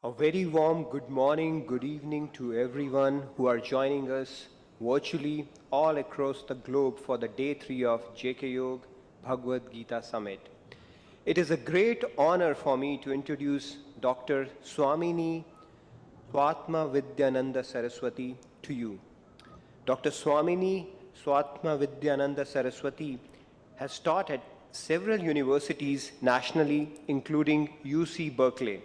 A very warm good morning, good evening to everyone who are joining us virtually all across the globe for the day 3 of JK Yog Bhagavad Gita Summit. It is a great honor for me to introduce Dr. Swamini Svatmavidyananda Saraswati to you. Dr. Swamini Svatmavidyananda Saraswati has taught at several universities nationally, including UC Berkeley.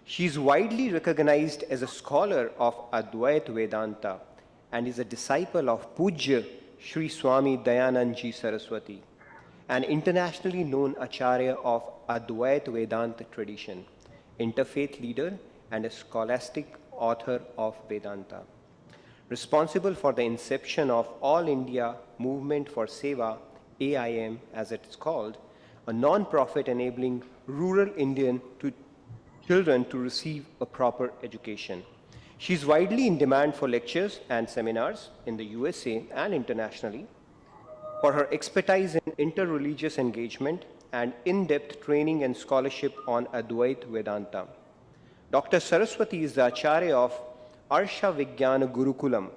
She is widely recognized as a scholar of Advaita Vedanta and is a disciple of Pujya Sri Swami Dayanand Ji Saraswati, an internationally known acharya of Advaita Vedanta tradition, interfaith leader, and a scholastic author of Vedanta. Responsible for the inception of All India Movement for Seva, AIM as it is called, a non-profit enabling rural Indian children to receive a proper education. She is widely in demand for lectures and seminars in the USA and internationally for her expertise in interreligious engagement and in-depth training and scholarship on Advaita Vedanta. Dr. Saraswati is the Acharya of Arsha Vijnana Gurukulam,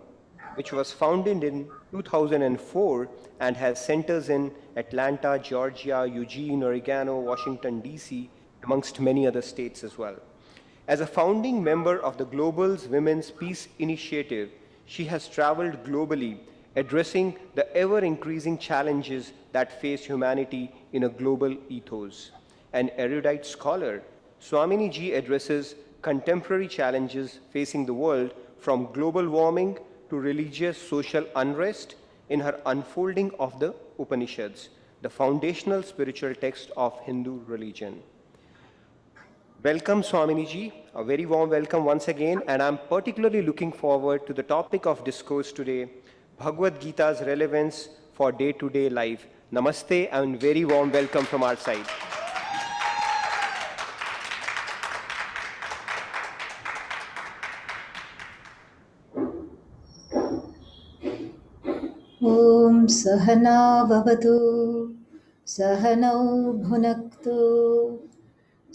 which was founded in 2004 and has centers in Atlanta, Georgia, Eugene, Oregano, Washington, D.C., amongst many other states as well. As a founding member of the Global's Women's Peace Initiative, she has traveled globally, addressing the ever-increasing challenges that face humanity in a global ethos. An erudite scholar, Swamini Ji addresses contemporary challenges facing the world from global warming to religious social unrest in her unfolding of the Upanishads, the foundational spiritual text of Hindu religion. Welcome, Swaminiji. A very warm welcome once again, and I'm particularly looking forward to the topic of discourse today, Bhagavad Gita's relevance for day-to-day life. Namaste and very warm welcome from our side. ॐ सहना भवतु सहनौ भुनक्तु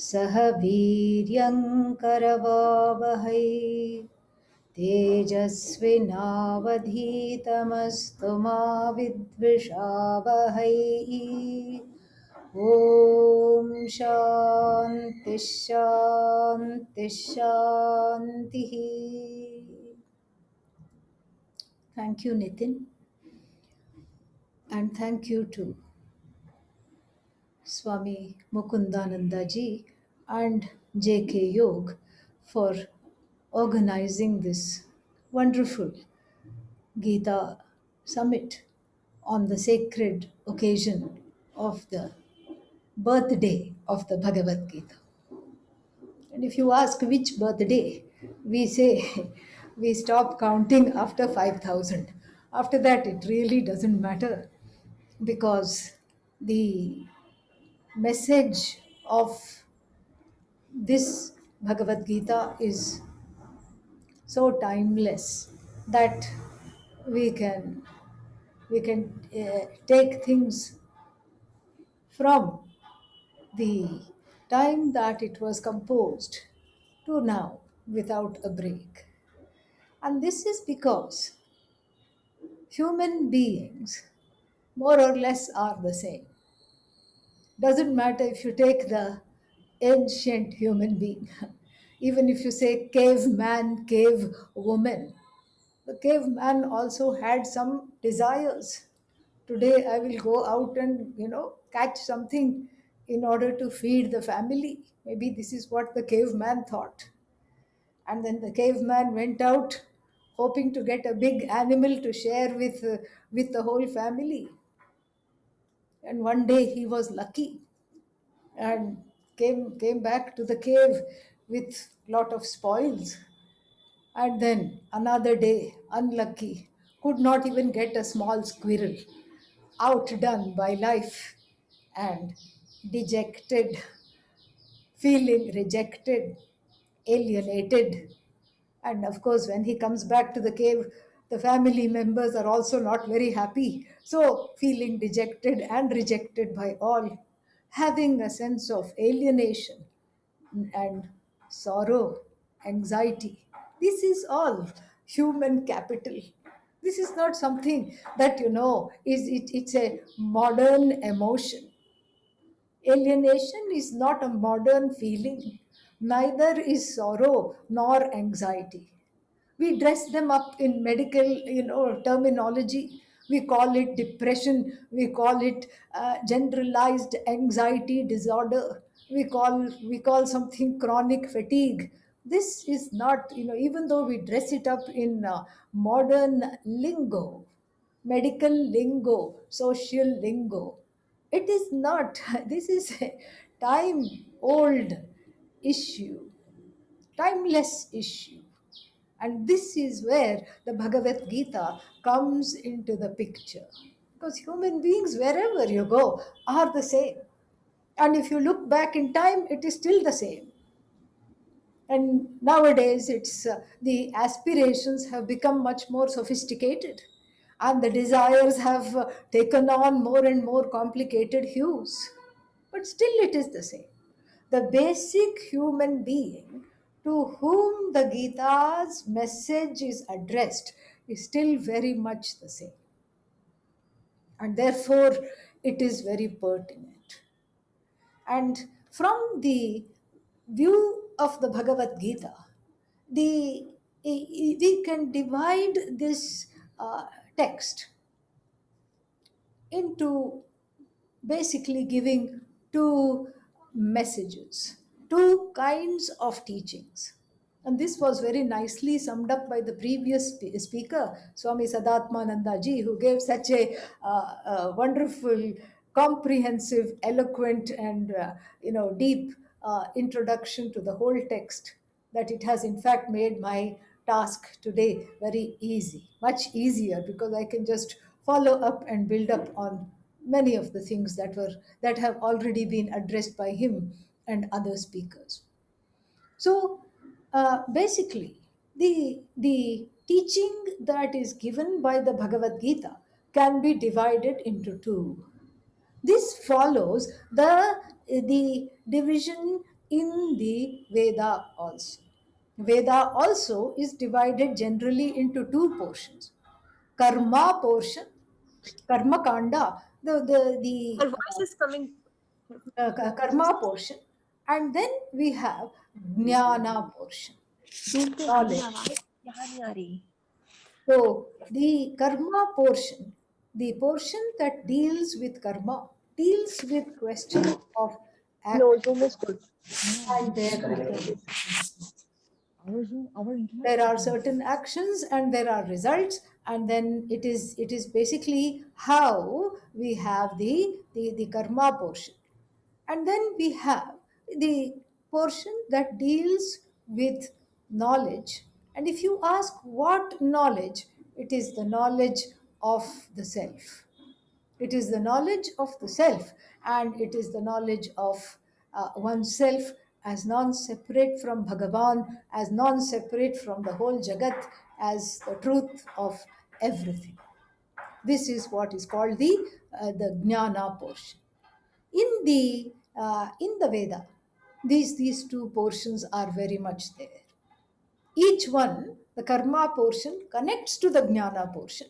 सह वीर्यङ्करवावहै तेजस्विनावधीतमस्तु मा विद्विषावहै ॐ शान्तिः शान्तिः शान्तिः. Thank you, Nitin. And thank you to Swami Mukundananda ji and JK Yog for organizing this wonderful Gita summit on the sacred occasion of the birthday of the Bhagavad Gita. And if you ask which birthday, we say we stop counting after 5,000. After that, it really doesn't matter because the message of this Bhagavad Gita is so timeless that we can take things from the time that it was composed to now without a break. And this is because human beings more or less are the same. Doesn't matter if you take the ancient human being, even if you say caveman, cave woman, the caveman also had some desires. Today I will go out and catch something in order to feed the family. Maybe this is what the caveman thought. And then the caveman went out hoping to get a big animal to share with the whole family. And one day he was lucky and came back to the cave with lot of spoils. And then another day, unlucky, could not even get a small squirrel, outdone by life and dejected, feeling rejected, alienated. And of course, when he comes back to the cave, the family members are also not very happy. So, feeling dejected and rejected by all, having a sense of alienation and sorrow. anxiety. This is all human capital. This is not something that, it's a modern emotion. Alienation is not a modern feeling, neither is sorrow nor anxiety. We dress them up in medical, terminology. We call it depression. We call it generalized anxiety disorder. We call something chronic fatigue. This is not, even though we dress it up in modern lingo, medical lingo, social lingo. It is not. This is a time old issue, timeless issue. And this is where the Bhagavad Gita comes into the picture. Because human beings, wherever you go, are the same. And if you look back in time, it is still the same. And nowadays it's the aspirations have become much more sophisticated, and the desires have taken on more and more complicated hues, but still it is the same. The basic human being to whom the Gita's message is addressed is still very much the same, and therefore it is very pertinent. And from the view of the Bhagavad Gita, the we can divide this text into basically giving two messages, two kinds of teachings. And this was very nicely summed up by the previous speaker, Swami Sadatmananda ji, who gave such a wonderful, comprehensive, eloquent, and deep introduction to the whole text, that it has in fact made my task today very easy, much easier, because I can just follow up and build up on many of the things that have already been addressed by him and other speakers. So basically, the teaching that is given by the Bhagavad Gita can be divided into two. This follows the division in the Veda also. Veda also is divided generally into two portions: karma portion, karma kanda, Her voice is coming. karma portion, and then we have jnana portion, तुमको मेरी knowledge. आवाज यहाँ नहीं आ रही. So the karma portion, the portion that deals with karma, deals with question of act No, Zoom is good. and their results. Our internet. There are certain actions and there are results, and then it is basically how we have the karma portion. And then we have the portion that deals with knowledge. And if you ask what knowledge, it is the knowledge of the self. It is the knowledge of the self, and it is the knowledge of oneself as non separate from Bhagavan, as non separate from the whole Jagat, as the truth of everything. This is what is called the Jnana portion. In the Veda, these two portions are very much there. Each one, the karma portion, connects to the jnana portion.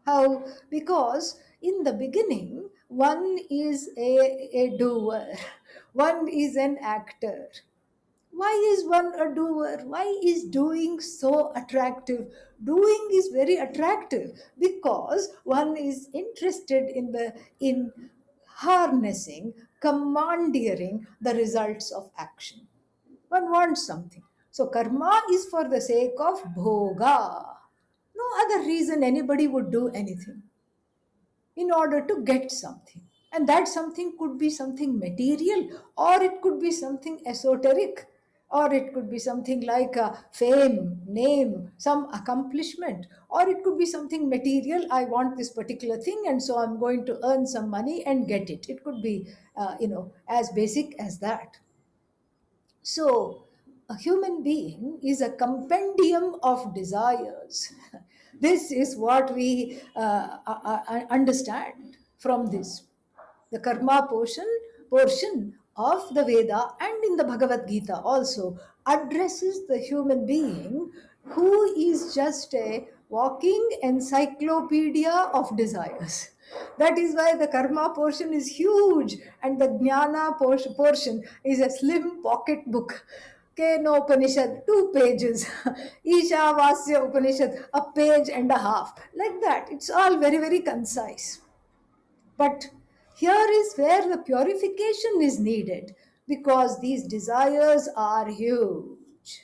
How? Because in the beginning, one is a doer, one is an actor. Why is one a doer? Why is doing so attractive? Doing is very attractive because one is interested in harnessing, commandeering the results of action. One wants something. So karma is for the sake of bhoga. No other reason anybody would do anything in order to get something. And that something could be something material, or it could be something esoteric, or it could be something like fame, name, some accomplishment, or it could be something material. I want this particular thing, and so I'm going to earn some money and get it. It could be, as basic as that. So, a human being is a compendium of desires. This is what we understand from this. The karma portion of the Veda and in the Bhagavad Gita also addresses the human being who is just a walking encyclopedia of desires. That is why the karma portion is huge and the jnana portion is a slim pocket book. Keno Upanishad, 2 pages. Ishavasya Upanishad, a page and a half. Like that. It's all very, very concise. But here is where the purification is needed because these desires are huge.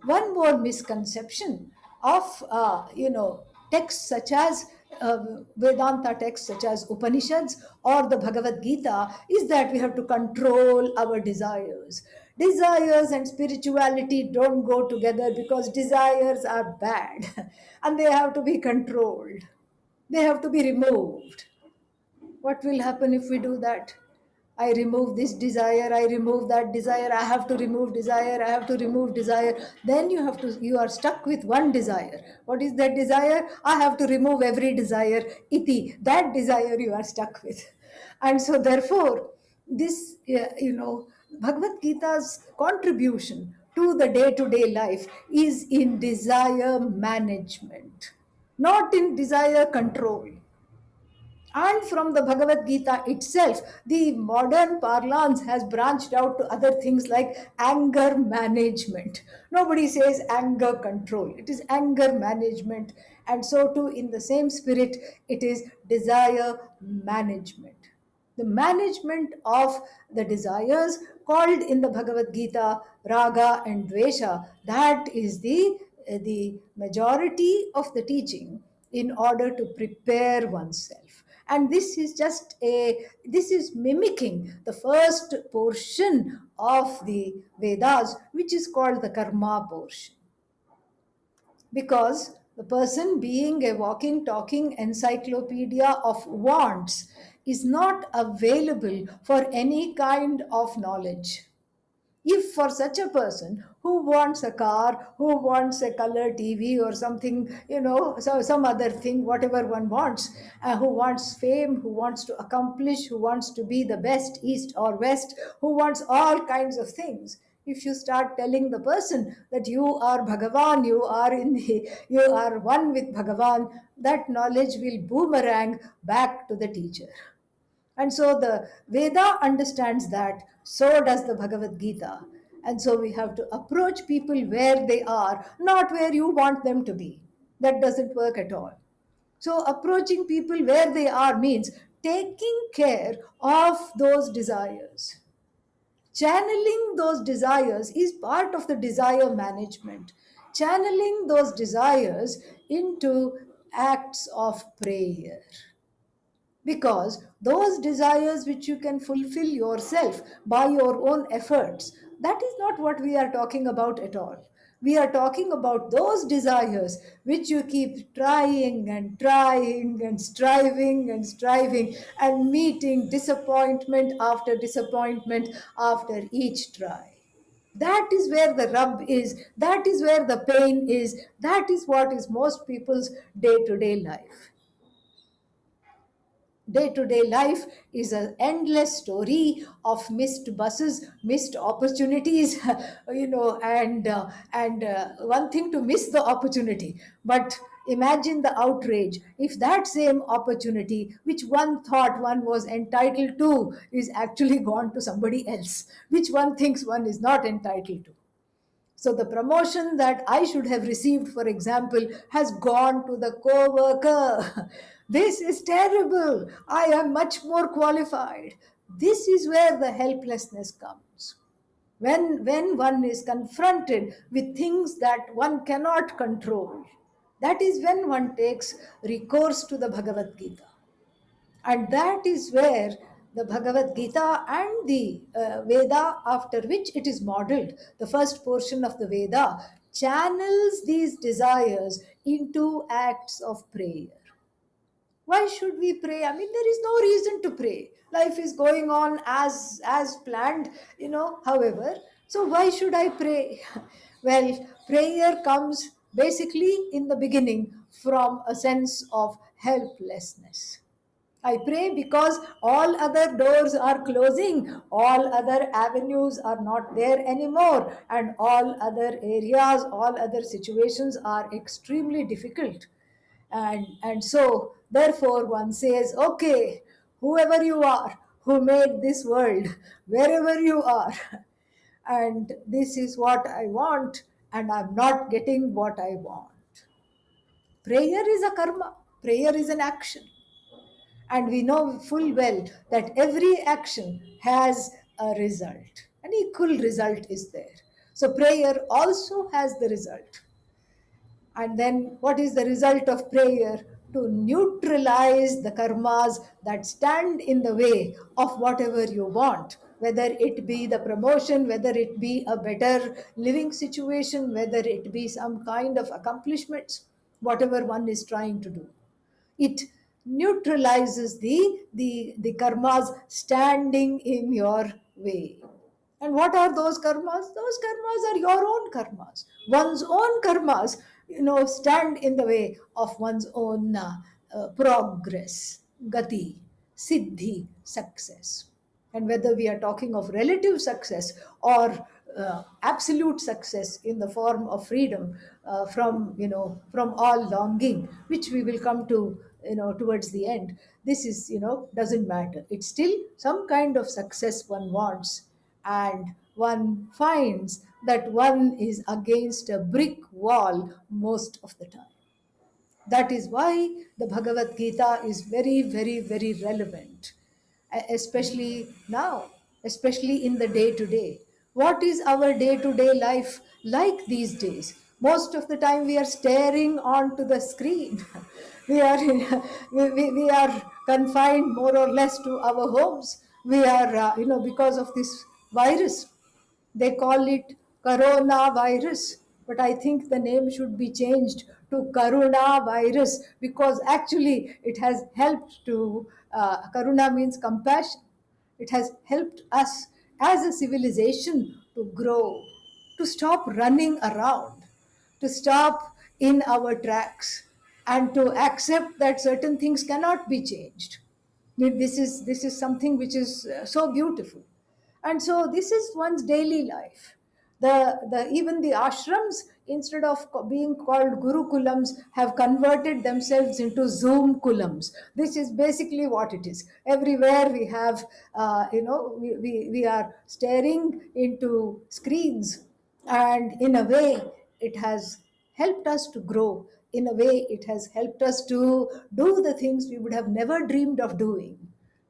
One more misconception of texts such as Vedanta texts such as Upanishads or the Bhagavad Gita is that we have to control our desires. Desires and spirituality don't go together because desires are bad and they have to be controlled. They have to be removed. What will happen if we do that? I remove this desire, I remove that desire, I have to remove desire, I have to remove desire. Then you are stuck with one desire. What is that desire? I have to remove every desire. Iti, that desire you are stuck with. And so, therefore, this, Bhagavad Gita's contribution to the day to day life is in desire management, not in desire control. And from the Bhagavad Gita itself, the modern parlance has branched out to other things like anger management. Nobody says anger control, it is anger management. And so, too, in the same spirit, it is desire management. The management of the desires called in the Bhagavad Gita raga and dvesha, that is the majority of the teaching in order to prepare oneself. And this is mimicking the first portion of the Vedas, which is called the karma portion, because the person being a walking talking encyclopedia of wants is not available for any kind of knowledge. If for such a person who wants a car, who wants a color TV or something, so some other thing, whatever one wants, who wants fame, who wants to accomplish, who wants to be the best, east or west, who wants all kinds of things. If you start telling the person that you are Bhagavan, you are one with Bhagavan, that knowledge will boomerang back to the teacher. And so the Veda understands that, so does the Bhagavad Gita. And so we have to approach people where they are, not where you want them to be. That doesn't work at all. So approaching people where they are means taking care of those desires. Channeling those desires is part of the desire management. Channeling those desires into acts of prayer, because those desires which you can fulfill yourself by your own efforts, that is not what we are talking about at all. We are talking about those desires which you keep trying and trying and striving and meeting disappointment after disappointment after each try. That is where the rub is, that is where the pain is, that is what is most people's day to day life. Day-to-day life is an endless story of missed buses, missed opportunities, and one thing to miss the opportunity, but imagine the outrage if that same opportunity which one thought one was entitled to is actually gone to somebody else, which one thinks one is not entitled to. So the promotion that I should have received, for example, has gone to the co-worker. This is terrible. I am much more qualified. This is where the helplessness comes. When one is confronted with things that one cannot control, that is when one takes recourse to the Bhagavad Gita. And that is where the Bhagavad Gita and the Veda, after which it is modeled, the first portion of the Veda, channels these desires into acts of prayer. Why should we pray? I mean, there is no reason to pray. Life is going on as planned, however. So why should I pray? Well, prayer comes basically in the beginning from a sense of helplessness. I pray because all other doors are closing, all other avenues are not there anymore, and all other areas, all other situations are extremely difficult. And so, therefore, one says, okay, whoever you are, who made this world, wherever you are, and this is what I want, and I'm not getting what I want. Prayer is a karma, prayer is an action. And we know full well that every action has a result. An equal result is there. So prayer also has the result. And then what is the result of prayer? To neutralize the karmas that stand in the way of whatever you want, whether it be the promotion, whether it be a better living situation, whether it be some kind of accomplishments, whatever one is trying to do. It neutralizes the karmas standing in your way. And what are those karmas? Those karmas are your own karmas. One's own karmas, stand in the way of one's own progress, gati, siddhi, success. And whether we are talking of relative success or absolute success in the form of freedom from all longing, which we will come to towards the end, this is doesn't matter. It's still some kind of success one wants, and one finds that one is against a brick wall most of the time. That is why the Bhagavad Gita is very, very, very relevant, especially now, especially in the day to day. What is our day to day life like these days? Most of the time, we are staring onto the screen. We are, we are confined more or less to our homes. We are, because of this virus. They call it coronavirus, but I think the name should be changed to Karuna virus, because actually it has helped to, Karuna means compassion. It has helped us as a civilization to grow, to stop running around, to stop in our tracks, and to accept that certain things cannot be changed. This is something which is so beautiful. And so this is one's daily life. The even the ashrams, instead of being called gurukulams, have converted themselves into zoom kulams. This is basically what it is. Everywhere we have, we are staring into screens, and in a way it has helped us to grow. In a way it has helped us to do the things we would have never dreamed of doing,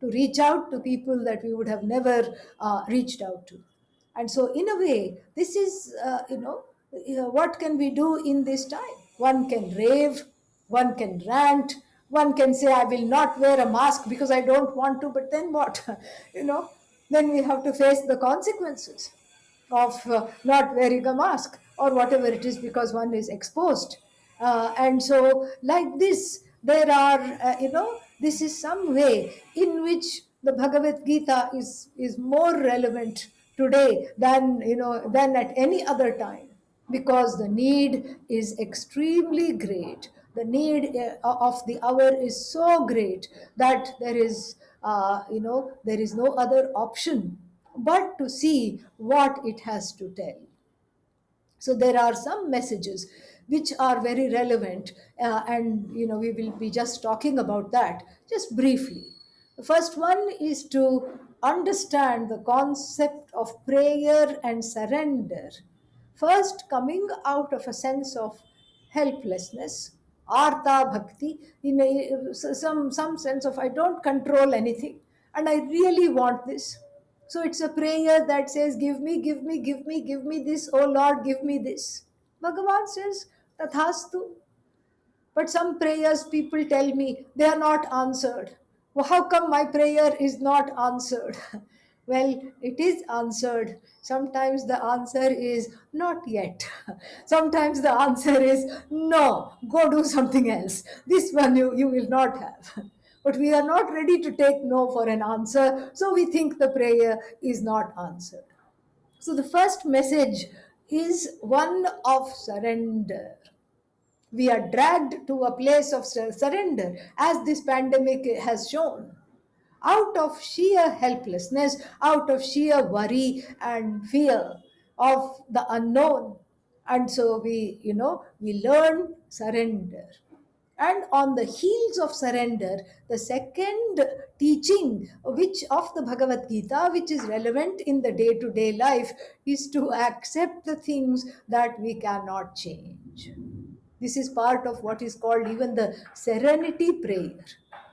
to reach out to people that we would have never reached out to. And so, in a way, this is, what can we do in this time? One can rave, one can rant, one can say, I will not wear a mask because I don't want to, but then what? Then we have to face the consequences of not wearing a mask or whatever it is, because one is exposed. And so, like this, there are, this is some way in which the Bhagavad Gita is more relevant today than at any other time, because the need is extremely great. The need of the hour is so great that there is no other option but to see what it has to tell. So there are some messages which are very relevant, and we will be just talking about that just briefly. The first one is to understand the concept of prayer and surrender, first coming out of a sense of helplessness, artha bhakti, in some sense of I don't control anything and I really want this. So it's a prayer that says, give me, give me, give me, give me this, oh Lord, give me this. Bhagavan says, Tathastu. But some prayers, people tell me, they are not answered. Well, how come my prayer is not answered? Well, it is answered. Sometimes the answer is not yet. Sometimes the answer is no, go do something else. This one you will not have. But we are not ready to take no for an answer, so we think the prayer is not answered. So the first message is one of surrender. We are dragged to a place of surrender, as this pandemic has shown, out of sheer helplessness, out of sheer worry and fear of the unknown. And so we learn surrender. And on the heels of surrender, the second teaching which of the Bhagavad Gita, which is relevant in the day-to-day life, is to accept the things that we cannot change. This is part of what is called even the serenity prayer.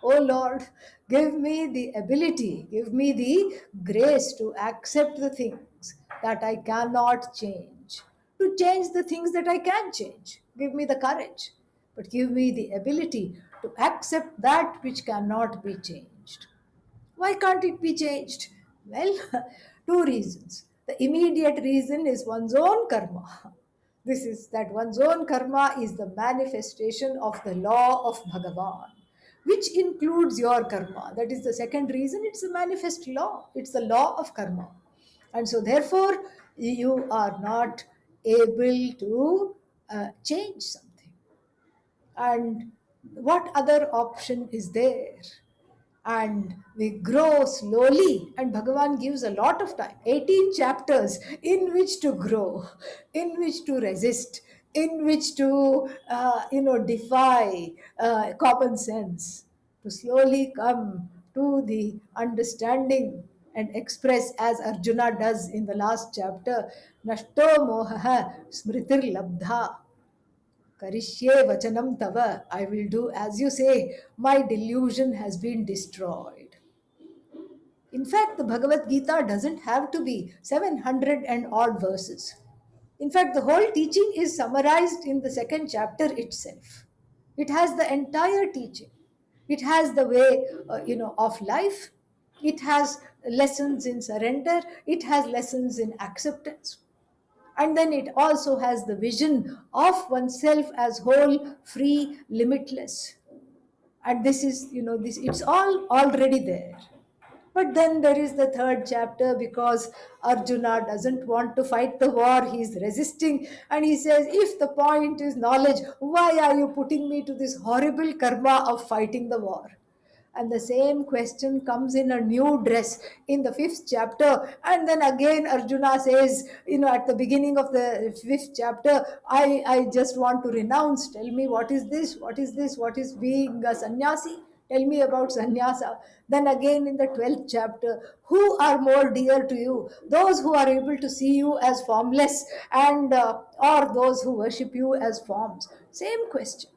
Oh Lord, give me the ability, give me the grace to accept the things that I cannot change, to change the things that I can change. Give me the courage, but give me the ability to accept that which cannot be changed. Why can't it be changed? Well, two reasons. The immediate reason is one's own karma. This is that one's own karma is the manifestation of the law of Bhagavan, which includes your karma. That is the second reason. It's a manifest law, it's the law of karma. And so, therefore, you are not able to change something. And what other option is there? And we grow slowly, and Bhagavan gives a lot of time, 18 chapters in which to grow, in which to resist, in which to defy common sense, to slowly come to the understanding and express, as Arjuna does in the last chapter, nashto moha smritir labdha Karishye vachanam tava. I will do as you say. My delusion has been destroyed. In fact, the Bhagavad Gita doesn't have to be 700 and odd verses. In fact, the whole teaching is summarized in the second chapter itself. It has the entire teaching. It has the way, of life. It has lessons in surrender. It has lessons in acceptance. And then it also has the vision of oneself as whole, free, limitless. And this is, this it's all already there. But then there is the third chapter, because Arjuna doesn't want to fight the war. He's resisting, and he says, if the point is knowledge, why are you putting me to this horrible karma of fighting the war? And the same question comes in a new dress in the fifth chapter. And then again, Arjuna says, at the beginning of the fifth chapter, I just want to renounce. Tell me, what is this? What is this? What is being a sannyasi? Tell me about sannyasa. Then again in the 12th chapter, who are more dear to you? Those who are able to see you as formless, and or those who worship you as forms? Same question.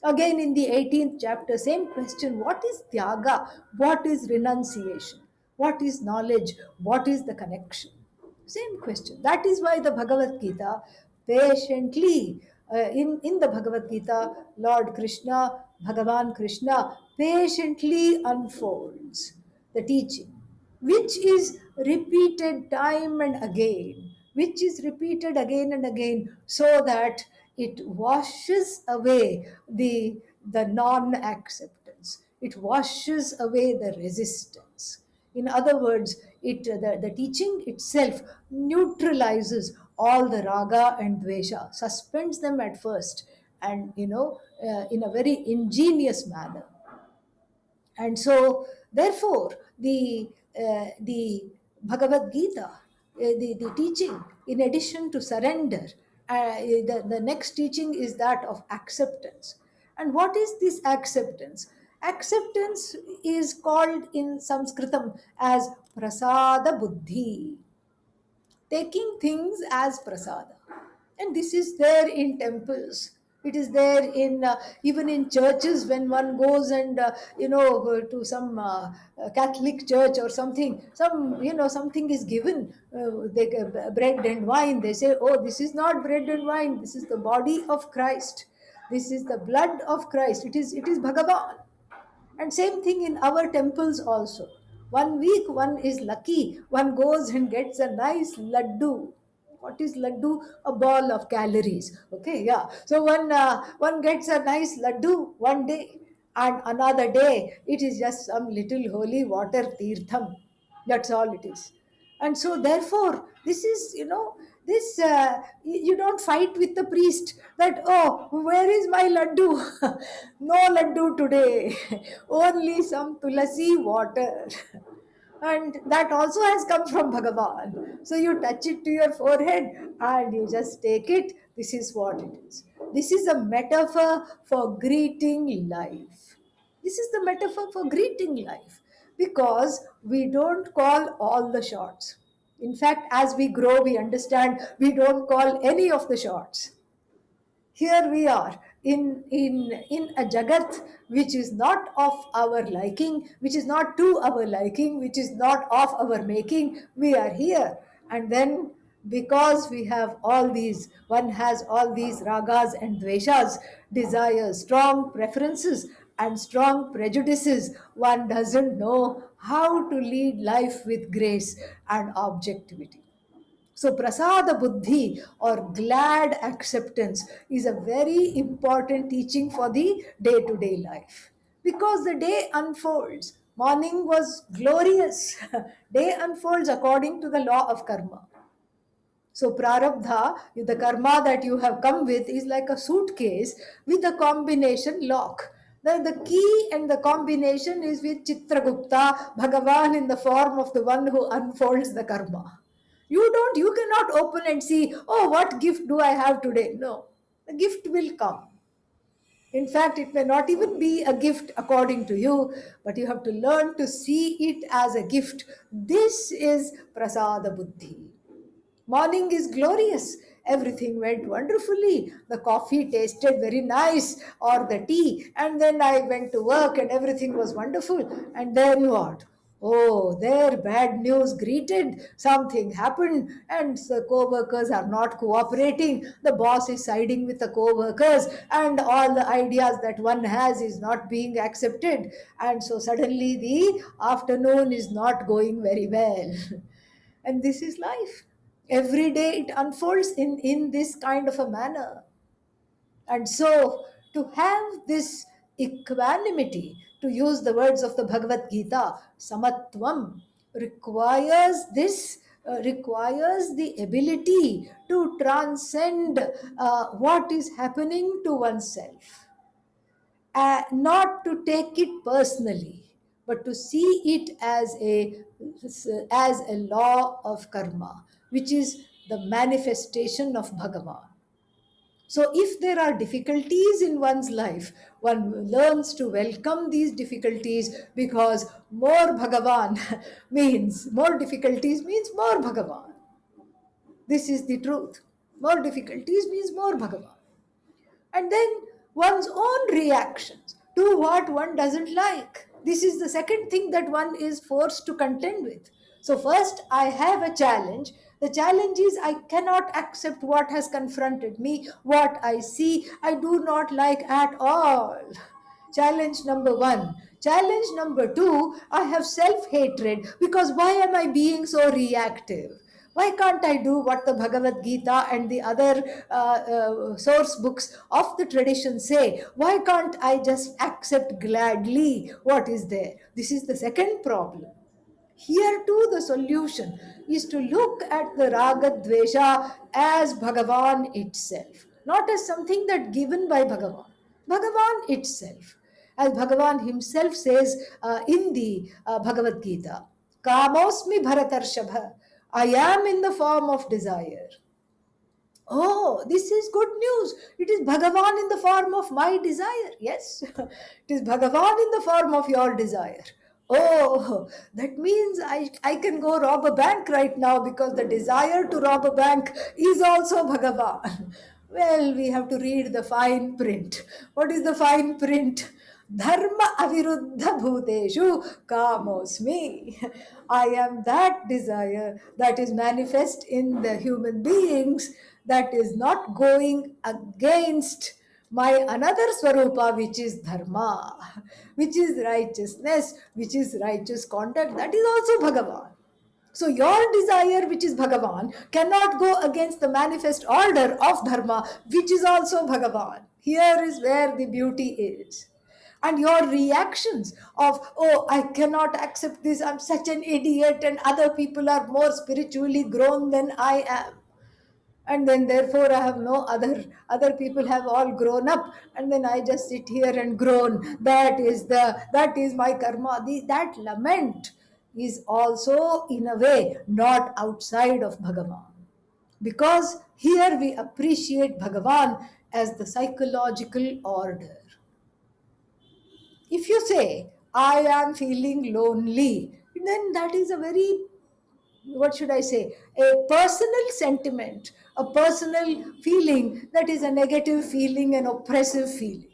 Again in the 18th chapter, same question. What is tyaga? What is renunciation? What is knowledge? What is the connection? Same question. That is why the Bhagavad Gita patiently, in the Bhagavad Gita, Lord Krishna, Bhagavan Krishna, patiently unfolds the teaching, which is repeated time and again, which is repeated again and again, so that it washes away the non-acceptance, it washes away the resistance. In other words, the teaching itself neutralizes all the raga and dvesha, suspends them at first, and in a very ingenious manner. And so, therefore, the Bhagavad Gita, the teaching, in addition to surrender, the next teaching is that of acceptance. And what is this acceptance? Acceptance is called in Sanskritam as prasada buddhi, taking things as prasada. And this is there in temples. It is there in even in churches, when one goes and to some Catholic church or something. Something is given, bread and wine. They say, oh, this is not bread and wine. This is the body of Christ. This is the blood of Christ. It is Bhagavan. And same thing in our temples also. One week one is lucky, one goes and gets a nice laddu. What is laddu? A ball of calories. Okay, yeah. So one gets a nice laddu one day, and another day it is just some little holy water tirtham. That's all it is. And so therefore this is, this you don't fight with the priest that, oh, where is my laddu? No laddu today. Only some tulasi water. And that also has come from Bhagavan. So you touch it to your forehead and you just take it. This is what it is. This is a metaphor for greeting life. This is the metaphor for greeting life, because we don't call all the shots. In fact, as we grow, we understand we don't call any of the shots. Here we are in a jagat which is not of our liking, which is not to our liking, which is not of our making. We are here, and then because we have all these, one has all these ragas and dveshas, desires, strong preferences and strong prejudices, one doesn't know how to lead life with grace and objectivity. So, prasada buddhi or glad acceptance is a very important teaching for the day to day life, because the day unfolds. Morning was glorious, day unfolds according to the law of karma. So, prarabdha, the karma that you have come with, is like a suitcase with a combination lock. The key and the combination is with Chitragupta, Bhagavan, in the form of the one who unfolds the karma. You cannot open and see, oh, what gift do I have today? No, the gift will come. In fact, it may not even be a gift according to you, but you have to learn to see it as a gift. This is prasada buddhi. Morning is glorious. Everything went wonderfully. The coffee tasted very nice, or the tea. And then I went to work and everything was wonderful. And then what? Oh, there bad news greeted. Something happened, and the co-workers are not cooperating. The boss is siding with the co-workers, and all the ideas that one has is not being accepted. And so suddenly the afternoon is not going very well. And this is life. Every day it unfolds in this kind of a manner. And so, to have this equanimity, to use the words of the Bhagavad Gita, samatvam, requires this, requires the ability to transcend what is happening to oneself, not to take it personally, but to see it as a law of karma, which is the manifestation of Bhagavan. So, if there are difficulties in one's life, one learns to welcome these difficulties, because more Bhagavan means more difficulties, means more Bhagavan. This is the truth. More difficulties means more Bhagavan. And then one's own reactions to what one doesn't like. This is the second thing that one is forced to contend with. So, first, I have a challenge. The challenge is I cannot accept what has confronted me, what I see, I do not like at all. Challenge number one. Challenge number two, I have self hatred, because why am I being so reactive? Why can't I do what the Bhagavad Gita and the other source books of the tradition say? Why can't I just accept gladly what is there? This is the second problem. Here too, the solution is to look at the Raga Dvesha as Bhagavan itself, not as something that given by Bhagavan. Bhagavan itself. As Bhagavan himself says in the Bhagavad Gita, Kamosmi Bharatarshabha, I am in the form of desire. Oh, this is good news. It is Bhagavan in the form of my desire. Yes, it is Bhagavan in the form of your desire. Oh, that means I can go rob a bank right now, because the desire to rob a bank is also Bhagavan. Well, we have to read the fine print. What is the fine print? Dharma aviruddha bhuteshu kamosmi. I am that desire that is manifest in the human beings, that is not going against my another swarupa, which is dharma, which is righteousness, which is righteous conduct. That is also Bhagavan. So your desire, which is Bhagavan, cannot go against the manifest order of dharma, which is also Bhagavan. Here is where the beauty is. And your reactions of, oh, I cannot accept this, I'm such an idiot, and other people are more spiritually grown than I am, and then therefore I have no other people have all grown up, and then I just sit here and groan. That is my karma. That lament is also in a way not outside of Bhagavan, because here we appreciate Bhagavan as the psychological order. If you say, I am feeling lonely, then that is a very, what should I say, a personal sentiment, a personal feeling that is a negative feeling, an oppressive feeling.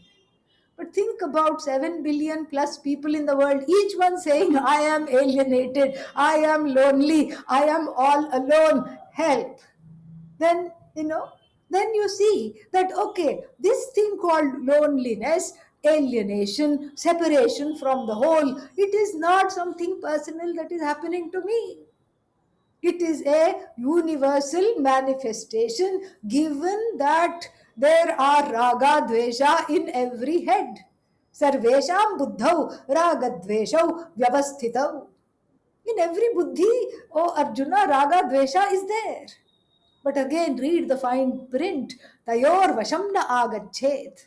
But think about 7 billion plus people in the world, each one saying, I am alienated, I am lonely, I am all alone, help. Then, then you see that, okay, this thing called loneliness, alienation, separation from the whole, it is not something personal that is happening to me. It is a universal manifestation, given that there are raga dvesha in every head. Sarvesham buddhau raga dveshau vyavasthitau. In every buddhi, oh Arjuna, raga dvesha is there. But again, read the fine print. Tayor vashamna agachet.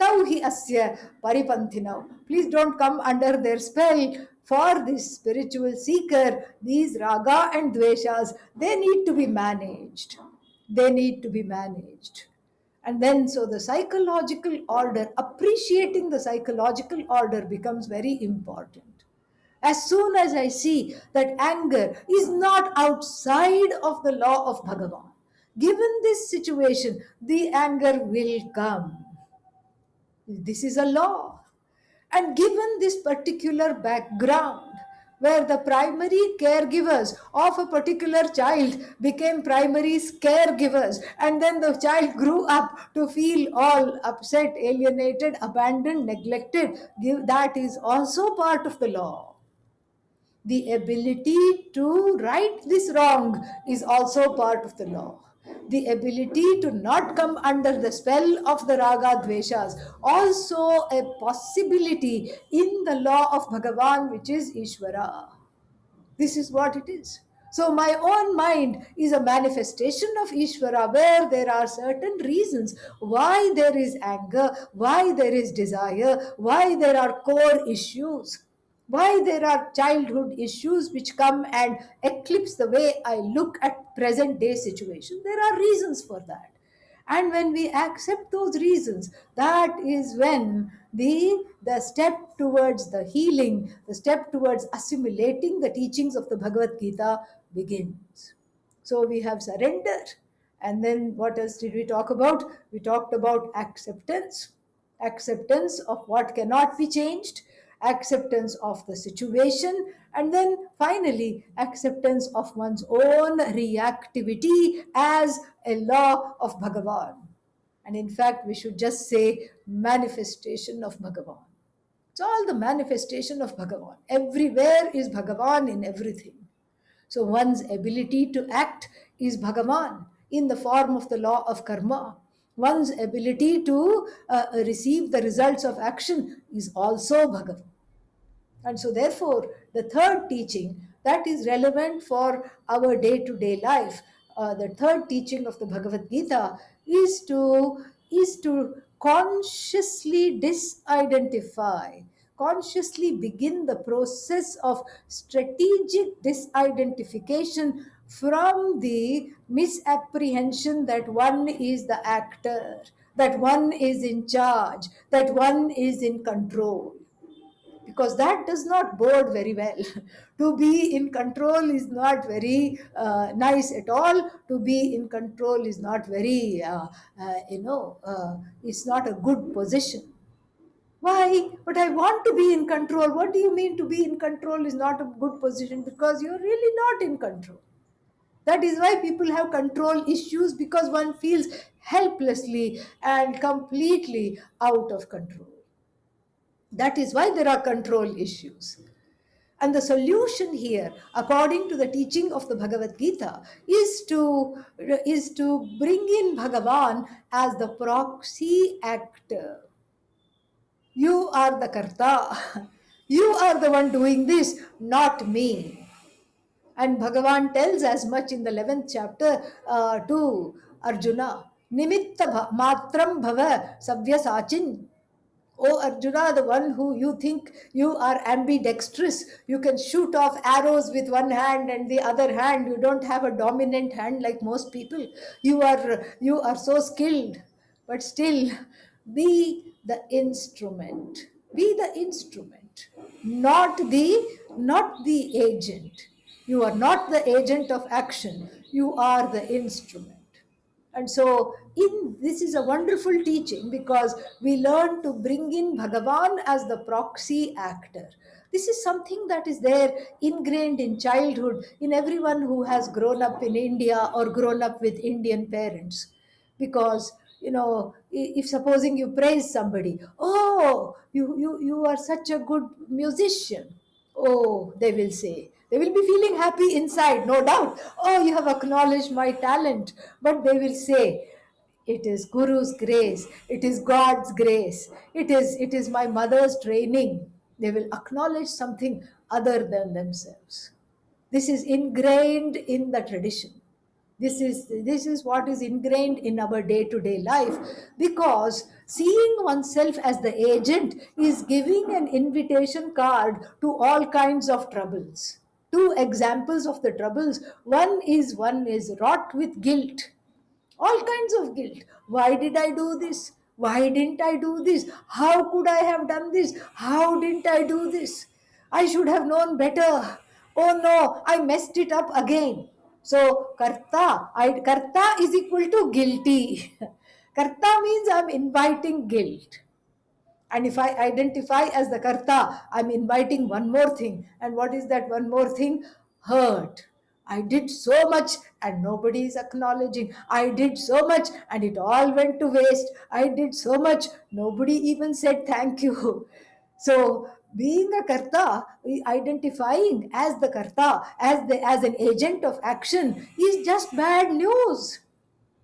Tauhi asya paripanthinau. Please don't come under their spell. For this spiritual seeker, these raga and dveshas, they need to be managed. They need to be managed. And then, so the psychological order, appreciating the psychological order becomes very important. As soon as I see that anger is not outside of the law of Bhagavan, given this situation, the anger will come. This is a law. And given this particular background, where the primary caregivers of a particular child became primary caregivers, and then the child grew up to feel all upset, alienated, abandoned, neglected, that is also part of the law. The ability to right this wrong is also part of the law. The ability to not come under the spell of the raga dveshas, also a possibility in the law of Bhagavan, which is Ishvara. This is what it is. So my own mind is a manifestation of Ishvara, where there are certain reasons why there is anger, why there is desire, why there are core issues, why there are childhood issues which come and eclipse the way I look at present day situation. There are reasons for that. And when we accept those reasons, that is when the step towards the healing, the step towards assimilating the teachings of the Bhagavad Gita begins. So we have surrendered. And then what else did we talk about? We talked about acceptance, acceptance of what cannot be changed, acceptance of the situation, and then finally acceptance of one's own reactivity as a law of Bhagavan. And in fact, we should just say manifestation of Bhagavan. It's all the manifestation of Bhagavan. Everywhere is Bhagavan in everything. So one's ability to act is Bhagavan in the form of the law of karma. One's ability to receive the results of action is also Bhagavan. And so therefore, the third teaching that is relevant for our day-to-day life, the third teaching of the Bhagavad Gita is to consciously disidentify, consciously begin the process of strategic disidentification from the misapprehension that one is the actor, that one is in charge, that one is in control, because that does not bode very well. To be in control is not very nice at all. To be in control is not very, it's not a good position. Why? But I want to be in control. What do you mean to be in control is not a good position? Because you're really not in control. That is why people have control issues, because one feels helplessly and completely out of control. That is why there are control issues. And the solution here, according to the teaching of the Bhagavad Gita, is to bring in Bhagavan as the proxy actor. You are the karta. You are the one doing this, not me. And Bhagavan tells as much in the 11th chapter to Arjuna. Nimitta matram bhava savyasachin. Oh Arjuna, the one who you think you are ambidextrous, you can shoot off arrows with one hand and the other hand, you don't have a dominant hand like most people. You are so skilled, but still be the instrument. Be the instrument, not the agent. You are not the agent of action, you are the instrument. And so, in this is a wonderful teaching because we learn to bring in Bhagavan as the proxy actor. This is something that is there ingrained in childhood in everyone who has grown up in India or grown up with Indian parents. Because if supposing you praise somebody, oh, you are such a good musician. Oh, they will say. They will be feeling happy inside, no doubt. Oh, you have acknowledged my talent. But they will say, it is Guru's grace, it is God's grace, it is my mother's training. They will acknowledge something other than themselves. This is ingrained in the tradition. This is what is ingrained in our day to day life, because seeing oneself as the agent is giving an invitation card to all kinds of troubles. Two examples of the troubles: one is wrought with guilt, all kinds of guilt. Why did I do this? Why didn't I do this? How could I have done this? How didn't I do this? I should have known better. Oh no, I messed it up again. So karta is equal to guilty. Karta means I'm inviting guilt. And if I identify as the karta, I'm inviting one more thing. And what is that one more thing? Hurt. I did so much and nobody is acknowledging. I did so much and it all went to waste. I did so much, nobody even said thank you. So, being a karta, identifying as the karta, as an agent of action, is just bad news.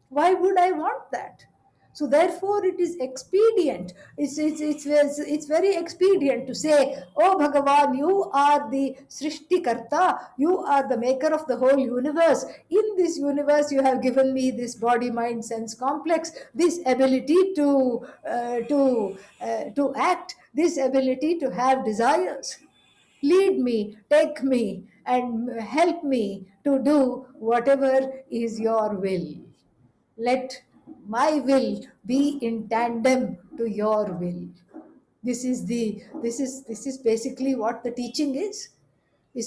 Why would I want that? So therefore it is expedient. It's very expedient to say, oh Bhagavan, you are the Srishti Karta, you are the maker of the whole universe. In this universe you have given me this body mind sense complex, this ability to act, this ability to have desires. Lead me, take me, and help me to do whatever is your will. Let my will be in tandem to your will. This is basically what the teaching is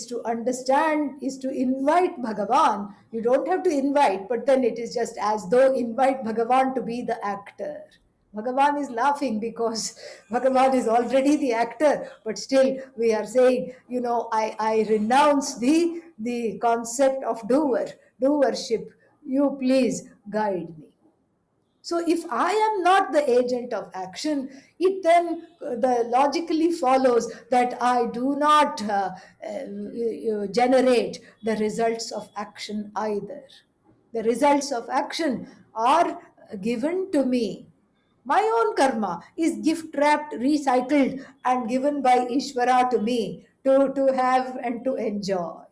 to understand, is to invite Bhagavan. You don't have to invite, but then it is just as though invite Bhagavan to be the actor. Bhagavan is laughing because Bhagavan is already the actor, but still we are saying, I renounce the concept of doership. You please guide me. So if I am not the agent of action, it then logically follows that I do not generate the results of action either. The results of action are given to me. My own karma is gift wrapped, recycled, and given by Ishvara to me to have and to enjoy.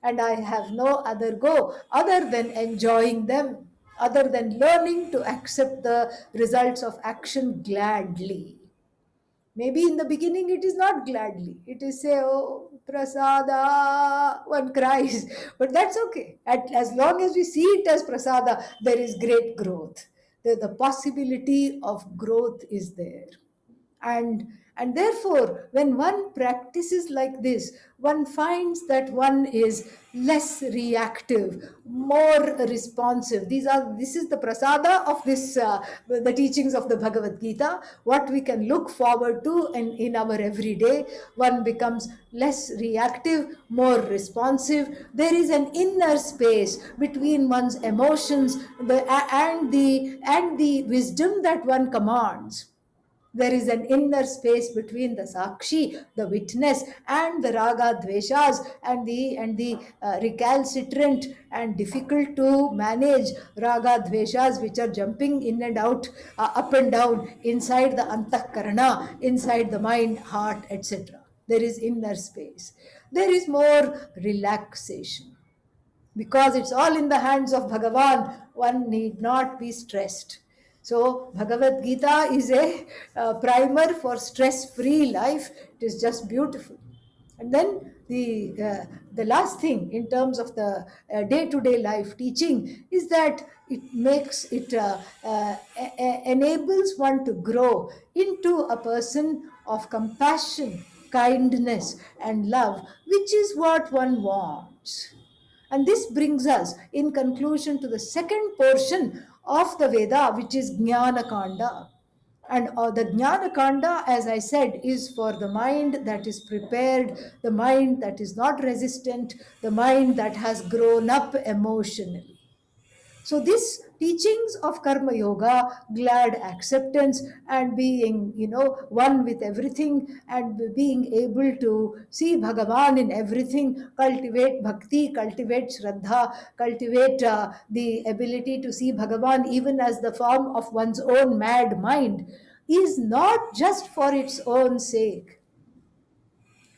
And I have no other go other than enjoying them, other than learning to accept the results of action gladly. Maybe in the beginning it is not gladly. It is say, oh, prasada, one cries. But that's okay. As long as we see it as prasada, there is great growth. The possibility of growth is there. And therefore when one practices like this, one finds that one is less reactive, more responsive. This is the prasada of this the teachings of the Bhagavad Gita, what we can look forward to in our everyday. One becomes less reactive, more responsive. There is an inner space between one's emotions and the wisdom that one commands. There is an inner space between the sakshi, the witness, and the raga dveshas, and the recalcitrant and difficult to manage raga dveshas, which are jumping in and out, up and down inside the antahkarana, inside the mind, heart, etc. There is inner space. There is more relaxation. Because it's all in the hands of Bhagavan, one need not be stressed. So, Bhagavad Gita is a primer for stress free life. It is just beautiful. And then the last thing in terms of the day to day life teaching is that it enables one to grow into a person of compassion, kindness, and love, which is what one wants. And this brings us, in conclusion, to the second portion of the Veda, which is Jnana Kanda. And the Jnana Kanda, as I said, is for the mind that is prepared, the mind that is not resistant, the mind that has grown up emotionally. So this teachings of karma yoga, glad acceptance, and being, one with everything, and being able to see Bhagavan in everything, cultivate bhakti, cultivate shraddha, cultivate the ability to see Bhagavan even as the form of one's own mad mind, is not just for its own sake.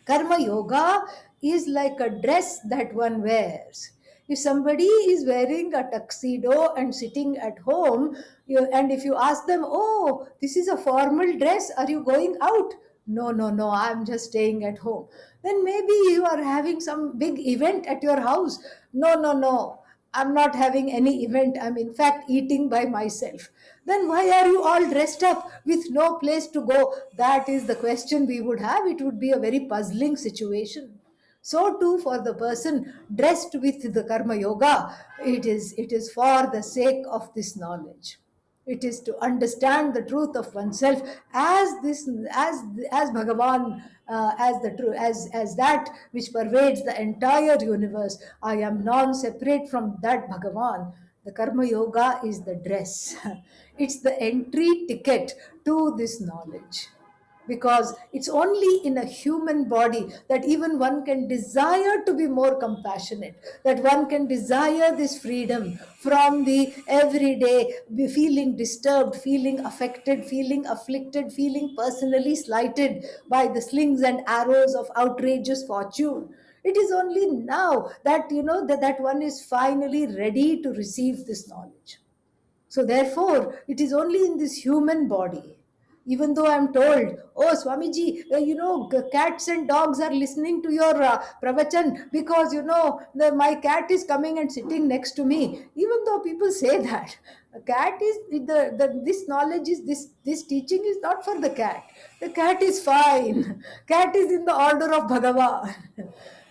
Karma yoga is like a dress that one wears. If somebody is wearing a tuxedo and sitting at home, and if you ask them, "Oh, this is a formal dress, are you going out?" "No, no, no, I'm just staying at home." Then maybe you are having some big event at your house. "No, no, no, I'm not having any event. I'm in fact eating by myself." Then why are you all dressed up with no place to go? That is the question we would have. It would be a very puzzling situation. So too for the person dressed with the karma yoga, it is for the sake of this knowledge. It is to understand the truth of oneself as this as Bhagavan, as the true as that which pervades the entire universe. I am non-separate from that Bhagavan. The karma yoga is the dress. It's the entry ticket to this knowledge, because it's only in a human body that even one can desire to be more compassionate, that one can desire this freedom from the everyday feeling disturbed, feeling affected, feeling afflicted, feeling personally slighted by the slings and arrows of outrageous fortune. It is only now that that one is finally ready to receive this knowledge. So therefore, it is only in this human body. Even though I'm told, "Oh, Swamiji, cats and dogs are listening to your pravachan because, my cat is coming and sitting next to me." Even though people say that, a cat is, this knowledge is, this teaching is not for the cat. The cat is fine. Cat is in the order of Bhagavan.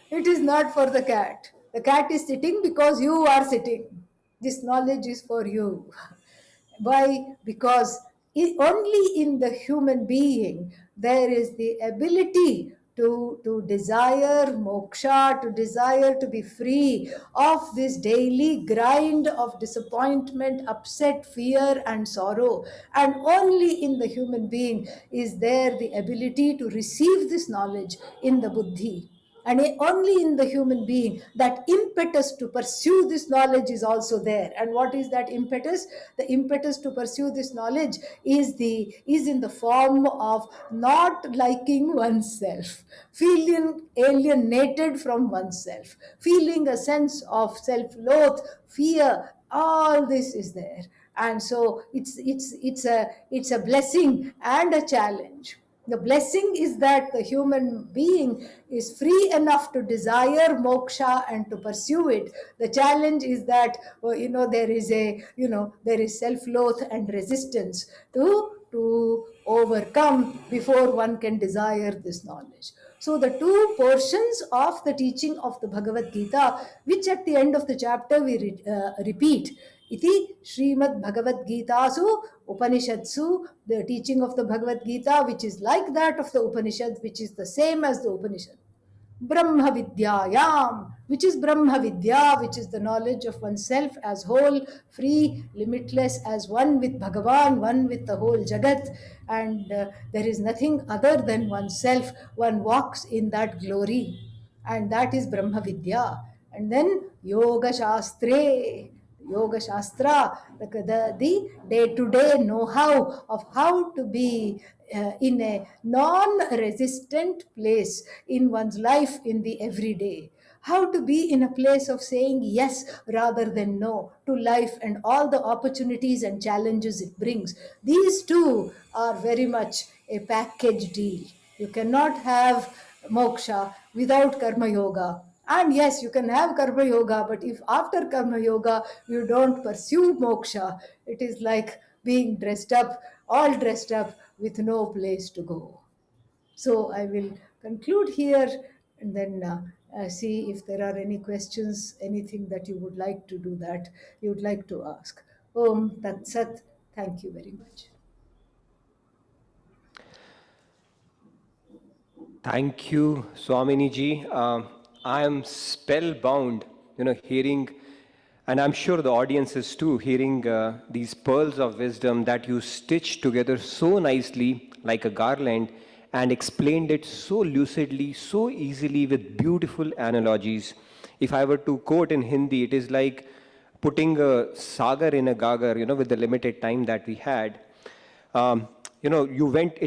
It is not for the cat. The cat is sitting because you are sitting. This knowledge is for you. Why? Because only in the human being there is the ability to desire moksha, to desire to be free of this daily grind of disappointment, upset, fear, and sorrow. And only in the human being is there the ability to receive this knowledge in the buddhi. And only in the human being that impetus to pursue this knowledge is also there. And what is that impetus? The impetus to pursue this knowledge is in the form of not liking oneself, feeling alienated from oneself, feeling a sense of self-loath, fear. All this is there. And so it's a blessing and a challenge. The blessing is that the human being is free enough to desire moksha and to pursue it. The challenge is that, there is self-loath and resistance to overcome before one can desire this knowledge. So the two portions of the teaching of the Bhagavad Gita, which at the end of the chapter we repeat, Iti Srimad Bhagavad Gitasu Upanishadsu, the teaching of the Bhagavad Gita, which is like that of the Upanishad, which is the same as the Upanishad. Brahma Vidyayam, which is Brahma Vidya, which is the knowledge of oneself as whole, free, limitless, as one with Bhagavan, one with the whole Jagat, and there is nothing other than oneself. One walks in that glory, and that is Brahma Vidya. And then Yoga Shastre, Yoga Shastra, the day-to-day know-how of how to be in a non-resistant place in one's life in the everyday. How to be in a place of saying yes rather than no to life and all the opportunities and challenges it brings. These two are very much a package deal. You cannot have moksha without karma yoga. And yes, you can have karma yoga, but if after karma yoga you don't pursue moksha, it is like being dressed up, all dressed up with no place to go. So I will conclude here and then see if there are any questions, anything that you would like to do that you would like to ask. Om Tat Sat. Thank you very much. Thank you, Swamini ji. I am spellbound, hearing, and I'm sure the audience is too, hearing these pearls of wisdom that you stitched together so nicely, like a garland, and explained it so lucidly, so easily with beautiful analogies. If I were to quote in Hindi, it is like putting a sagar in a gagar, with the limited time that we had. You went,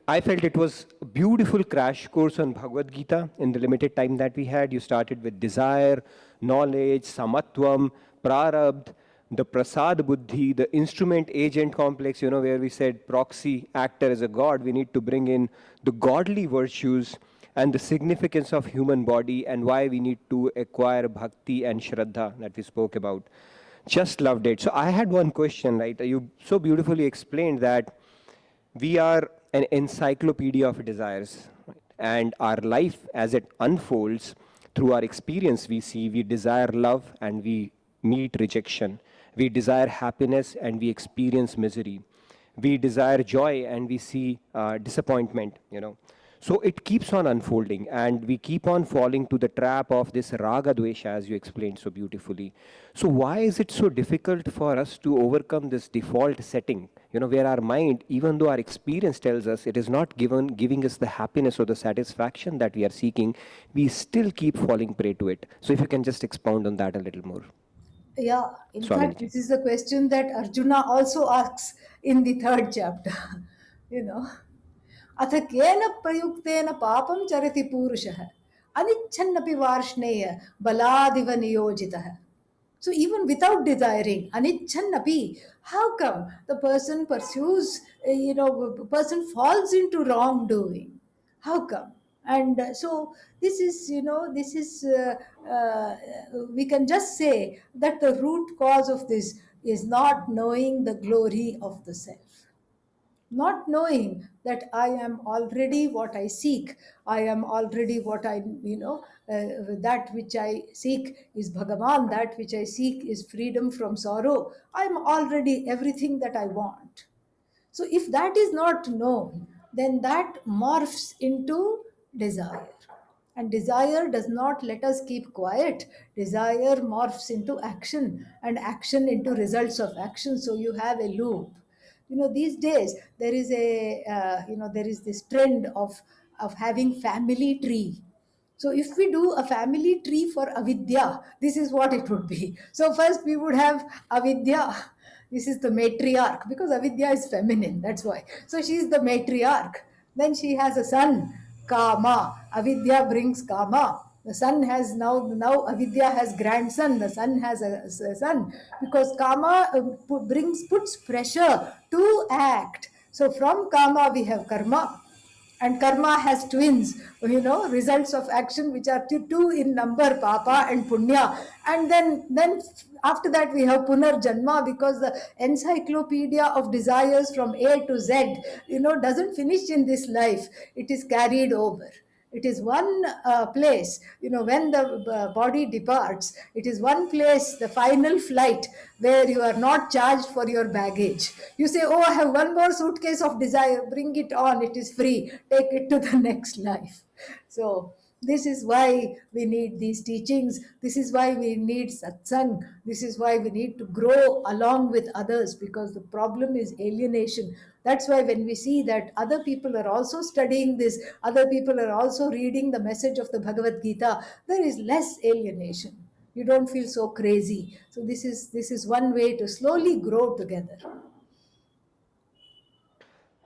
I felt it was a beautiful crash course on Bhagavad Gita in the limited time that we had. You started with desire, knowledge, samatvam, prarabdh, the prasada buddhi, the instrument agent complex, where we said proxy actor as a god. We need to bring in the godly virtues and the significance of human body and why we need to acquire bhakti and shraddha that we spoke about. Just loved it. So I had one question, right? You so beautifully explained that we are an encyclopedia of desires, right? And our life as it unfolds through our experience, we desire love and we meet rejection. We desire happiness and we experience misery. We desire joy and we see disappointment. So it keeps on unfolding and we keep on falling to the trap of this raga dvesha, as you explained so beautifully. So why is it so difficult for us to overcome this default setting, where our mind, even though our experience tells us it is not giving us the happiness or the satisfaction that we are seeking, we still keep falling prey to it. So if you can just expound on that a little more. Yeah, in fact, Swamiji. this is the question that Arjuna also asks in the third chapter. you know, अथ केन प्रयुक्तेन पापं चरति पूरुषः अनिच्छन्नपि Varshney बलादिव नियोजितः. So even without desiring, anichannapi, how come the person pursues, person falls into wrongdoing? How come? And so this is, we can just say that the root cause of this is not knowing the glory of the self, not knowing that I am already what I seek. I am already what that which I seek is Bhagavan, that which I seek is freedom from sorrow. I am already everything that I want. So if that is not known, then that morphs into desire. And desire does not let us keep quiet. Desire morphs into action, and action into results of action. So you have a loop. These days there is there is this trend of having family tree. So if we do a family tree for avidya, this is what it would be. So first we would have avidya. This is the matriarch, because avidya is feminine, that's why. So she is the matriarch. Then she has a son, kama. Avidya brings kama. The son has now avidya has grandson. The son has a son, because kama puts pressure to act. So from kama we have karma, and karma has twins, results of action which are two in number, papa and punya. And then after that we have punarjanma, because the encyclopedia of desires from A to Z doesn't finish in this life. It is carried over. It is one place, when the body departs, it is one place, the final flight, where you are not charged for your baggage. You say, oh, I have one more suitcase of desire, bring it on, it is free, take it to the next life. So This is why we need these teachings. This is why we need satsang. This is why we need to grow along with others, because the problem is alienation. That's why when we see that other people are also studying this, other people are also reading the message of the Bhagavad Gita, there is less alienation. You don't feel so crazy. So this is one way to slowly grow together.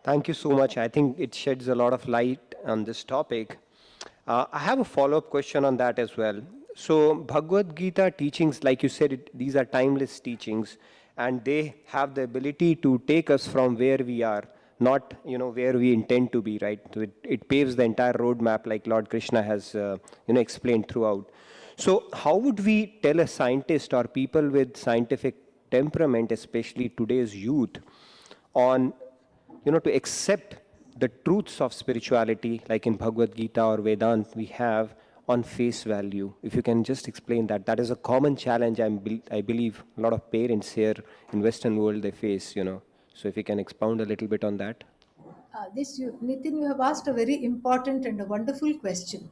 Thank you so much. I think it sheds a lot of light on this topic. I have a follow up question on that as well. So, Bhagavad Gita teachings, like you said, these are timeless teachings, and they have the ability to take us from where we are, not where we intend to be. Right? So it paves the entire roadmap, like Lord Krishna has explained throughout. So, how would we tell a scientist or people with scientific temperament, especially today's youth, on to accept the truths of spirituality, like in Bhagavad Gita or Vedant, we have on face value? If you can just explain that, that is a common challenge. I believe a lot of parents here in Western world they face. So if you can expound a little bit on that. Nitin, you have asked a very important and a wonderful question.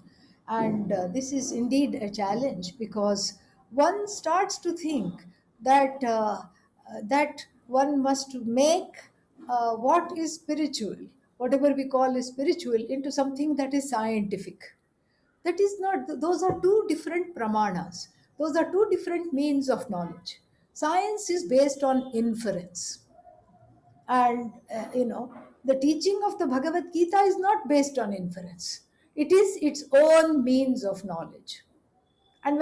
And this is indeed a challenge, because one starts to think that one must make what is spiritual, whatever we call is spiritual, into something that is scientific. That is not, those are two different pramanas. Those are two different means of knowledge. Science is based on inference, and the teaching of the Bhagavad Gita is not based on inference. It is its own means of knowledge. And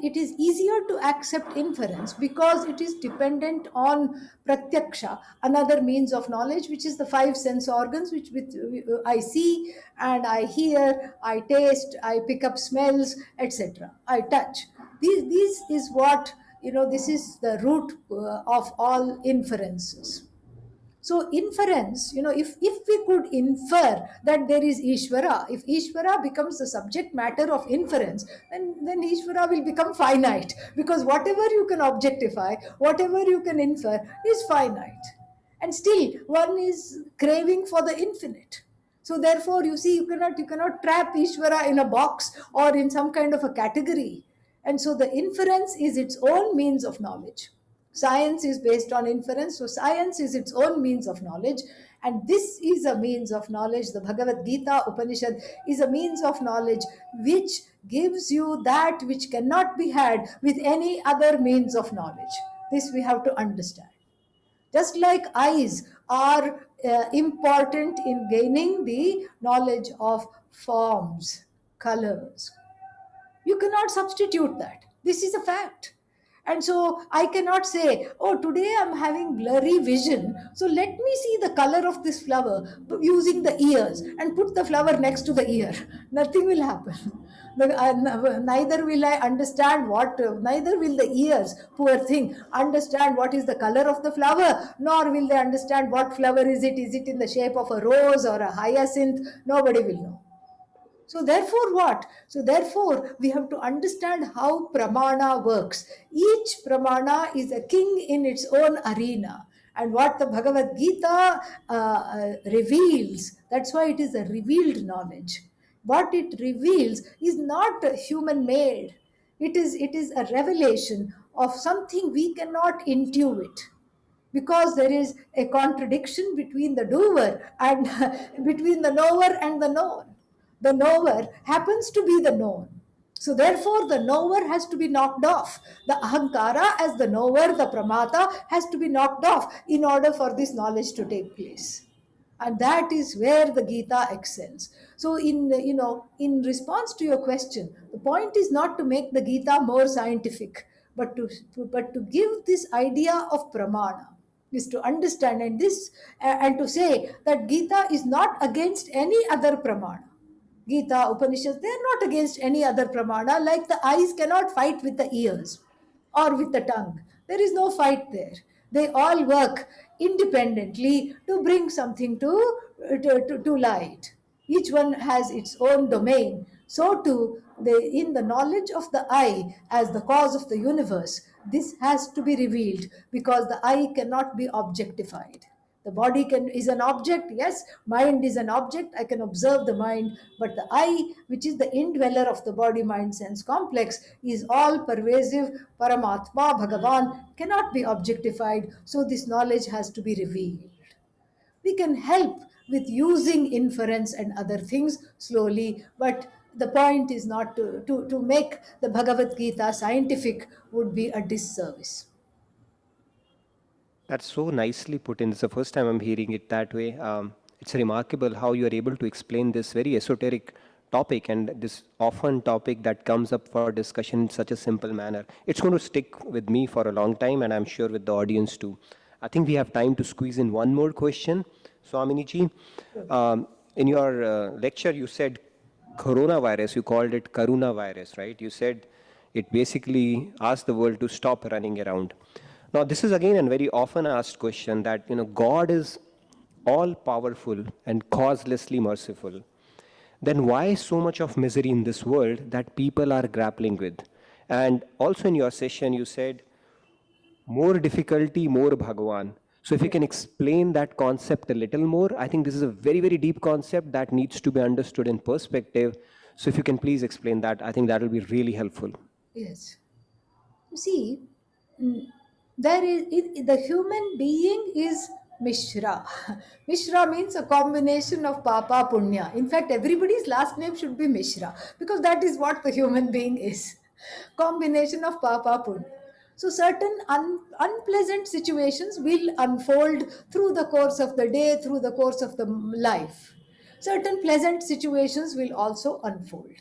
it is easier to accept inference because it is dependent on pratyaksha, another means of knowledge, which is the five sense organs, which with I see and I hear, I taste, I pick up smells, etc., I touch. These is what, this is the root of all inferences. So inference, if we could infer that there is Ishvara, if Ishvara becomes the subject matter of inference, then Ishvara will become finite, because whatever you can objectify, whatever you can infer is finite. And still one is craving for the infinite. So therefore, you see, you cannot trap Ishvara in a box or in some kind of a category. And so the inference is its own means of knowledge. Science is based on inference, so science is its own means of knowledge, and this is a means of knowledge. The Bhagavad Gita Upanishad is a means of knowledge which gives you that which cannot be had with any other means of knowledge. This we have to understand. Just like eyes are important in gaining the knowledge of forms, colors, you cannot substitute that. This is a fact. And so I cannot say, oh, today I'm having blurry vision, so let me see the color of this flower using the ears and put the flower next to the ear. Nothing will happen. Neither will I understand neither will the ears, poor thing, understand what is the color of the flower, nor will they understand what flower is it. Is it in the shape of a rose or a hyacinth? Nobody will know. So therefore what? So therefore we have to understand how pramana works. Each pramana is a king in its own arena. And what the Bhagavad Gita reveals, that's why it is a revealed knowledge. What it reveals is not human made. It is a revelation of something we cannot intuit, because there is a contradiction between the doer and between the knower and the known. The knower happens to be the known. So therefore the knower has to be knocked off. The ahankara as the knower, the pramata, has to be knocked off in order for this knowledge to take place. And that is where the Gita excels. So in response to your question, the point is not to make the Gita more scientific, but to give this idea of pramana, is to understand, and to say that Gita is not against any other pramana. Gita, Upanishads, they are not against any other pramana, like the eyes cannot fight with the ears or with the tongue. There is no fight there. They all work independently to bring something to light. Each one has its own domain. So too, in the knowledge of the I as the cause of the universe, this has to be revealed, because the I cannot be objectified. The body is an object, yes, mind is an object, I can observe the mind, but the I, which is the indweller of the body mind sense complex, is all pervasive. Paramatma, Bhagavan, cannot be objectified, so this knowledge has to be revealed. We can help with using inference and other things slowly, but the point is not to make the Bhagavad Gita scientific would be a disservice. That's so nicely put in. It's the first time I'm hearing it that way. It's remarkable how you are able to explain this very esoteric topic and this often topic that comes up for discussion in such a simple manner. It's going to stick with me for a long time, and I'm sure with the audience too. I think we have time to squeeze in one more question. Swamini in your lecture, you said coronavirus, you called it Karuna virus, right? You said it basically asked the world to stop running around. Now, this is again a very often asked question that, God is all powerful and causelessly merciful. Then why so much of misery in this world that people are grappling with? And also in your session, you said more difficulty, more Bhagavan. So if you can explain that concept a little more, I think this is a very, very deep concept that needs to be understood in perspective. So if you can please explain that, I think that will be really helpful. Yes. You see, there is the human being is Mishra. Mishra means a combination of Papa Punya. In fact, everybody's last name should be Mishra because that is what the human being is. Combination of Papa Punya. So certain unpleasant situations will unfold through the course of the day, through the course of the life. Certain pleasant situations will also unfold.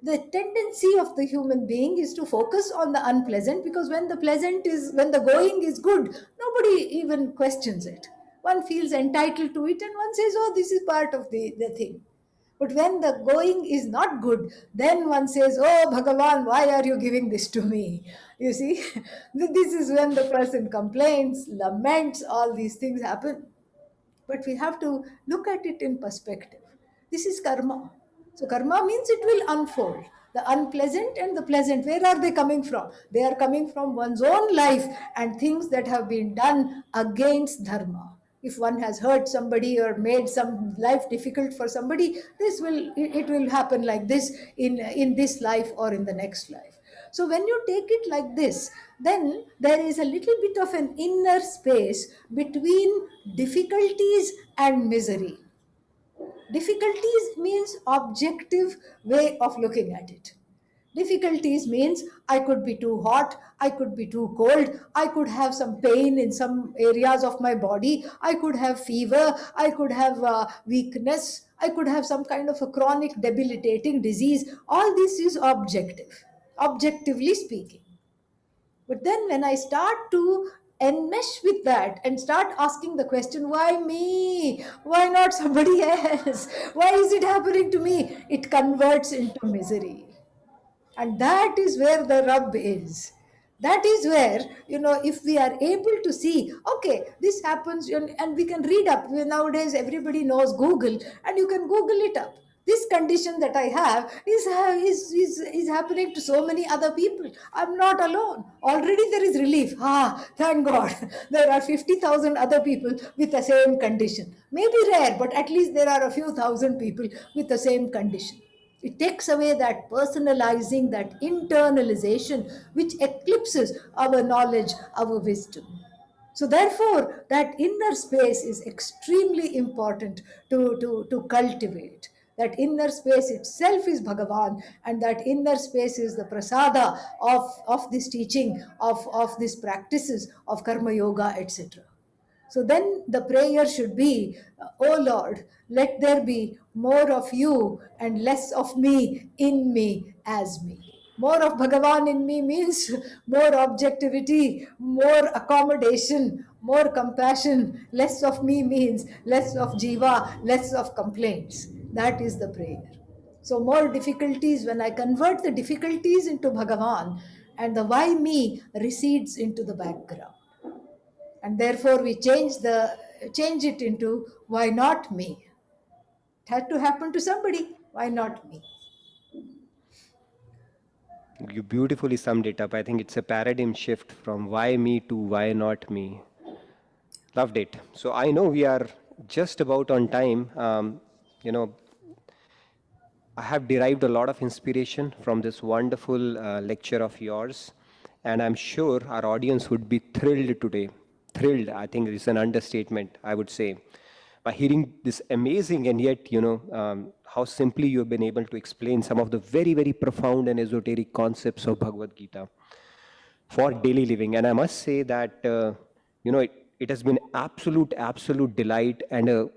The tendency of the human being is to focus on the unpleasant, because when the going is good, nobody even questions it. One feels entitled to it and one says, oh, this is part of the thing. But when the going is not good, then one says, oh, Bhagavan, why are you giving this to me? You see, this is when the person complains, laments, all these things happen. But we have to look at it in perspective. This is karma. So, karma means it will unfold. The unpleasant and the pleasant, where are they coming from? They are coming from one's own life and things that have been done against dharma. If one has hurt somebody or made some life difficult for somebody, it will happen like this in this life or in the next life. So when you take it like this, then there is a little bit of an inner space between difficulties and misery. Difficulties means objective way of looking at it. Difficulties means I could be too hot, I could be too cold, I could have some pain in some areas of my body, I could have fever, I could have weakness, I could have some kind of a chronic debilitating disease. All this is objective, objectively speaking. But then when I start to enmesh with that and start asking the question, why me? Why not somebody else? Why is it happening to me? It converts into misery. And that is where the rub is. That is where, if we are able to see, okay, this happens, and we can read up. Nowadays, everybody knows Google, and you can Google it up. This condition that I have is happening to so many other people. I'm not alone. Already there is relief. Thank God. There are 50,000 other people with the same condition. Maybe rare, but at least there are a few thousand people with the same condition. It takes away that personalizing, that internalization, which eclipses our knowledge, our wisdom. So, therefore, that inner space is extremely important to cultivate. That inner space itself is Bhagavan, and that inner space is the prasada of this teaching, of these practices of karma yoga, etc. So then the prayer should be, oh Lord, let there be more of you and less of me in me as me. More of Bhagavan in me means more objectivity, more accommodation, more compassion. Less of me means less of jiva, less of complaints. That is the prayer. So, more difficulties, when I convert the difficulties into Bhagavan, and the why me recedes into the background, and therefore we change it into why not me. It had to happen to somebody, why not me? You beautifully summed it up. I think it's a paradigm shift from why me to why not me. Loved it. So I know we are just about on time. You know, I have derived a lot of inspiration from this wonderful lecture of yours, and I'm sure our audience would be thrilled today. Thrilled, I think, is an understatement, I would say, by hearing this amazing and yet, how simply you have been able to explain some of the very, very profound and esoteric concepts of Bhagavad Gita for daily living. And I must say that, it has been absolute delight and a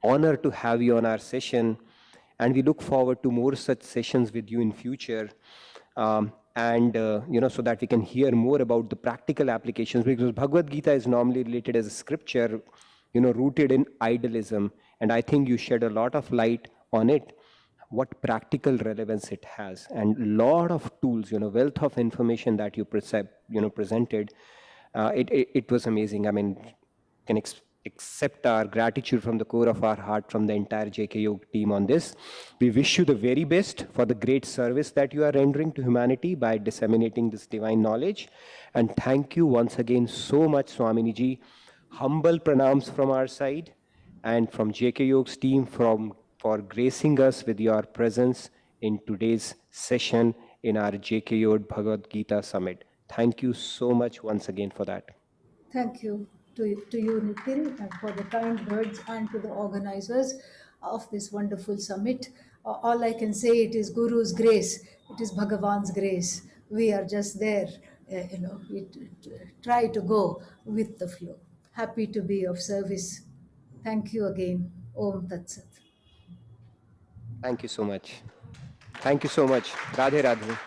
honor to have you on our session. And we look forward to more such sessions with you in future. So that we can hear more about the practical applications, because Bhagavad Gita is normally related as a scripture, rooted in idealism. And I think you shed a lot of light on it, what practical relevance it has, and lot of tools, wealth of information that you presented. It was amazing. I mean, can accept our gratitude from the core of our heart from the entire JK Yoga team on this. We wish you the very best for the great service that you are rendering to humanity by disseminating this divine knowledge. And thank you once again so much, Swamini ji. Humble pranams from our side and from JK Yoga's team for gracing us with your presence in today's session in our JK Yoga Bhagavad Gita Summit. Thank you so much once again for that. Thank you to you, Nitin, and for the kind words, and to the organizers of this wonderful summit. All I can say, it is Guru's grace, it is Bhagavan's grace. We are just there, try to go with the flow. Happy to be of service. Thank you again. Om Tat Sat. Thank you so much. Thank you so much. Radhe Radhe.